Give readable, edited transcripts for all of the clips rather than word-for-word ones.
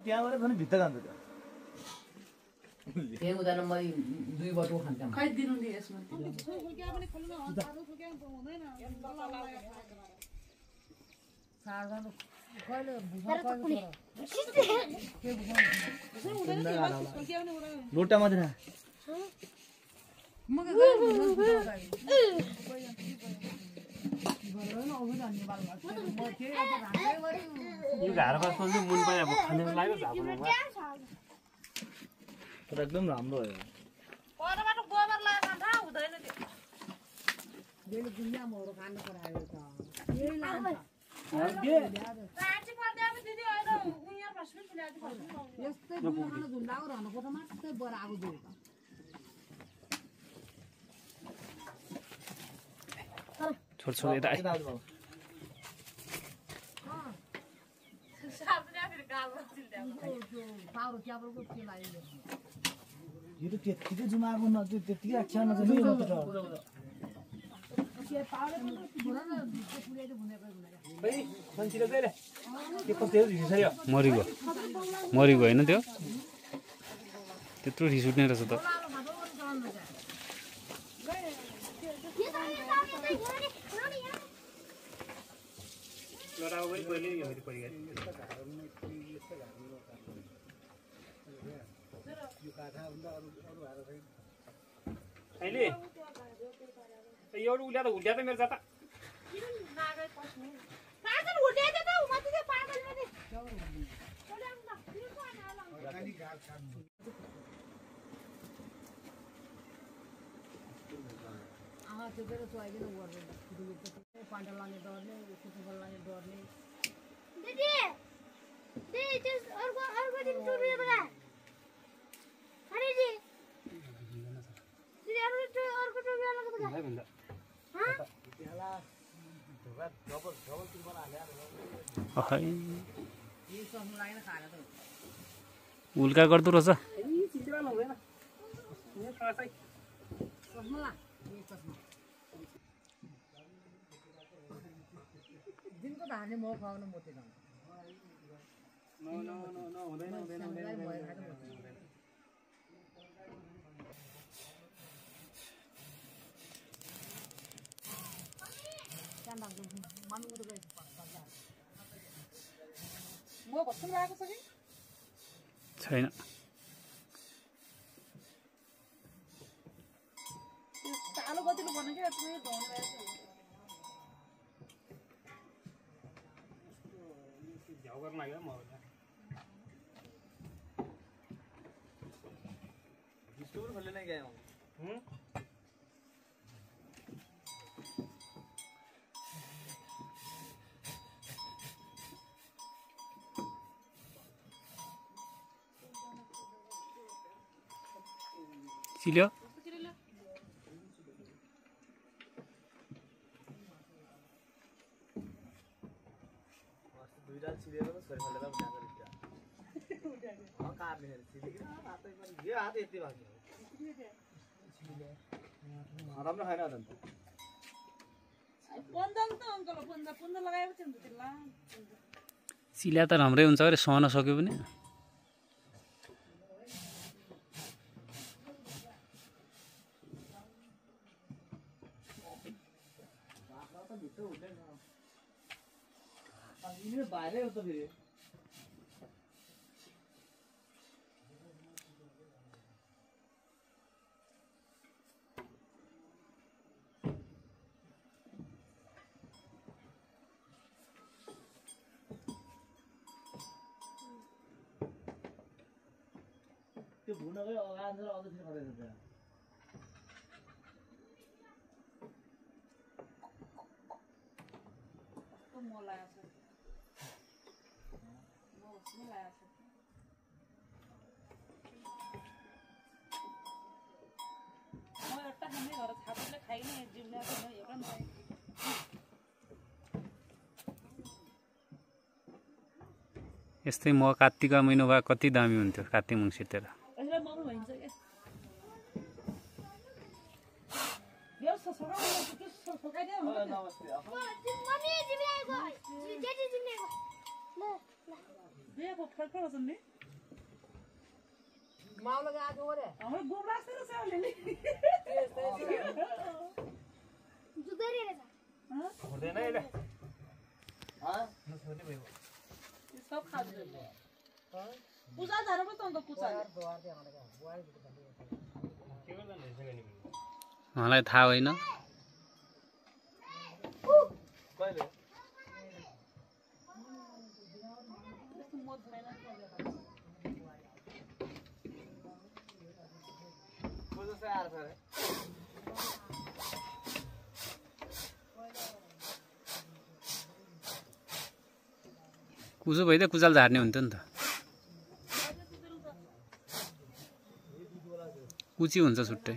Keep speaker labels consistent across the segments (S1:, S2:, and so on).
S1: त्यहाँ गएर पनि भित्र जान्छ त्यो
S2: त्यही हुँदैन म 2 बटु खान्छ
S3: खै दिनु नि यसमा
S1: लोटा मात्रै
S4: यो घारको सोल्दै मुन पनि अब खाने लाग्यो झापुमा
S1: तर एकदम राम्रो हो
S3: परबाट गोबर लगाएर थाहा हुँदैन त्यो
S5: बेलु दुनिया मोरो खानु परायो त यही लान्छ
S3: राची पर्दै अब दिदी अहिले उनीहरु फस्नु फुल्याति फस्नु
S5: यस्तै बुढामा झुन्डाको रहनु कोठा मात्रै बराको जोड
S4: छोड छोड यता आइ
S3: साबुन फेरि गालमा चिल्ड्या
S5: पाउरो क्याबलको के लाग्यो
S1: यो त त्यतिकै जुमाएको न त्यो त्यतिकै आख्या न चाहिँ यो त
S5: के पाउरो पुरा न पुरेले भुनेको
S4: भाइ मान्छेले गएर के कस्तो रिसायो
S6: मरिगयो हैन त्यो त्यत्रो रिस उठ्ने रहेछ त
S4: लडाउ पनि पहिले यो हेरि परि गरे यो काठा भन्दा अरु हारा छैन अहिले एउटा उल्या त हुट्या त मेरो जाता
S3: नागै पस्नु पागल हुँदै त उमाथि चाहिँ पागल नि
S5: त्यो बेला सोयाबिन गर्दैन पाण्डा लाने डरले कुकुर लाने डरले
S7: दिदी दिदी अर्को दिन टुर्ने बेला अरे जी दिदी अर्को टुर्ने बेला के
S4: भाइ भन्दा
S1: त्यसला डबल तिम्रो हाल्या
S6: अहै
S5: यी सस्नु लागेन खाएर त
S6: उल्का गर्दो रहेछ
S4: यी चित्रा नहुँदैन यहाँ खासै
S5: सस्नु ला यी सस्नु दिनको धाने म खुवाउन मोटे जान्छ
S4: नो हुँदैन
S3: म भस्नु लागेको छ कि
S6: छैन
S3: चालु गरिदिनु पर्ने क्या यत्रो धुन रहेछ
S4: झ्याउ गर्न लाग्यो म
S1: स्टोर खोल्ने नै गए
S6: चिल्यो
S1: दुईटा चिलेर छोरी फलेर उठाएको रिक्ता काट्ने चिलेको हातै पनि यो हात यति भएको राम्रो खाएन त
S3: पन्जल त अङ्कल पन्जल लगाएपछि हुन्छ त्यसलाई
S6: चिल्या त राम्रै हुन्छ अरे सहन सक्यो भने
S1: बाहिरै हो त फेरि त्यो भुनकै अगाडि अझ फेरि खरेछ त्यहाँ
S3: मलाई आछ मलाई आछ म एउटा खाने घर छापले खाइने जिउले हेर न
S6: यस्तै म कार्तिक महिना भए कति दामी हुन्थ्यो कार्तिक मङ्सिरतिर
S3: अहिले मग्नु भइन्छ के यो सकाइदियो
S1: नमस्ते
S7: मम्मी जिम्लेको जेठी जिम्लेको ल ल
S3: बे फरफर छन् नि
S5: माउला गएको हो रे
S3: हाम्रो गोब्रा जस्तो छ अलिअलि
S7: जुधरी रहेछ
S4: हुँदैन यसले
S1: नछोड्ने भयो
S3: यो सब खाँदैन पूजा झारे पो त अन्त पूजा
S5: द्वार दे भनेको बुहारी बिट भन्दै
S4: के गर्दा रहेछ नि
S6: मलाई थाहा होइन
S1: कहिले
S3: त्यस्तो मत छैन
S1: पूजा चाहिँ आएर छ रे
S6: कुचो भइदियो कुचाल झार्ने हुन्थ्यो नि त कुची हुन्छ छुट्टै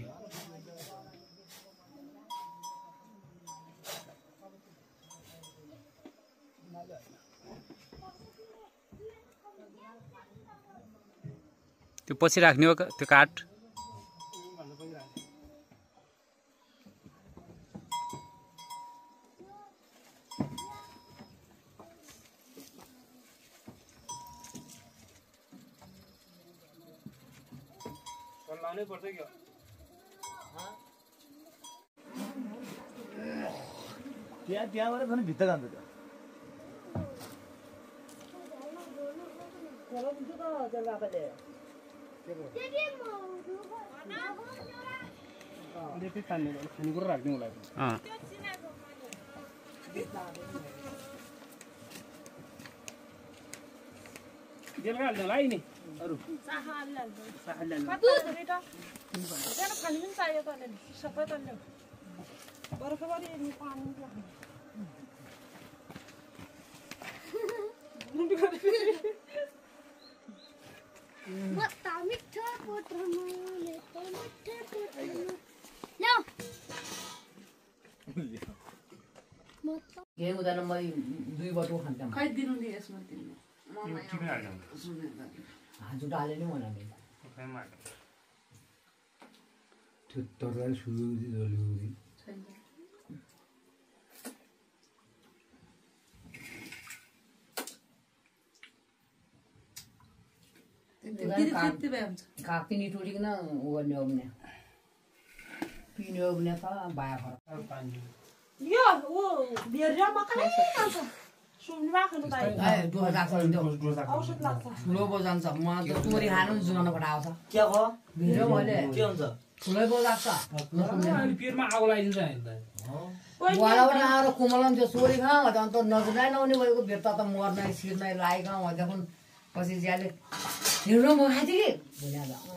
S6: त्यो पछि राख्ने हो त्यो काठ
S4: लाउनै पर्छ क्या
S1: त्यहाँबाट पनि भित्र जान्छ त्यो
S7: दिदी म
S4: त्यही तान्ने खानेकुरा राख्ने होला बेलुका हाल्दैन होला है नि अरू
S3: चाहा हाल्छ
S4: साखा हाल्दैन
S3: कता बेटा जान खानु पनि चाहियो त अलिअलि सबै त ल्याऊ बर्खभरि नि पानी लाग्यो
S7: मत्ता मिठो पोटरमा लेको मिठो पोटरमा ल्याऊ मत्ता
S2: के हुँदैन मैले 2 बटु खान्थेँ
S3: खै दिनु नि यसमा दिनु
S4: ठिकै हाल्दैन
S2: हाजु डाले नि मलाई
S6: त्यो तरकारी सुरुजी जलुरी
S2: काग पनि टुटिकन उ गर्ने हो भने पिने हो भने त बाया फरक
S3: यो ऊ भेरिया मकनै खान्छ सुनमा खानु पाइ
S2: डोहा जान्छ नि त्यो
S3: औषध लाग्छ
S2: ठुलो बो जान्छ म त चोरी खानु पनि जुगाउनु पठाउँछ
S1: के हो
S2: भेट्यो मैले
S1: के हुन्छ
S2: ठुलै बो जान्छ
S4: अनि पेटमा आगो लगाइदिन्छ
S2: वालाबाट आएर कुमलन त्यो चोरी खाऊ अन्त नजुकै नहुने भएको भेट्दा त मर्नै सिर्नै लागेको देखुन पछि ज्याले हिँड्नु म खाइदिएँ कि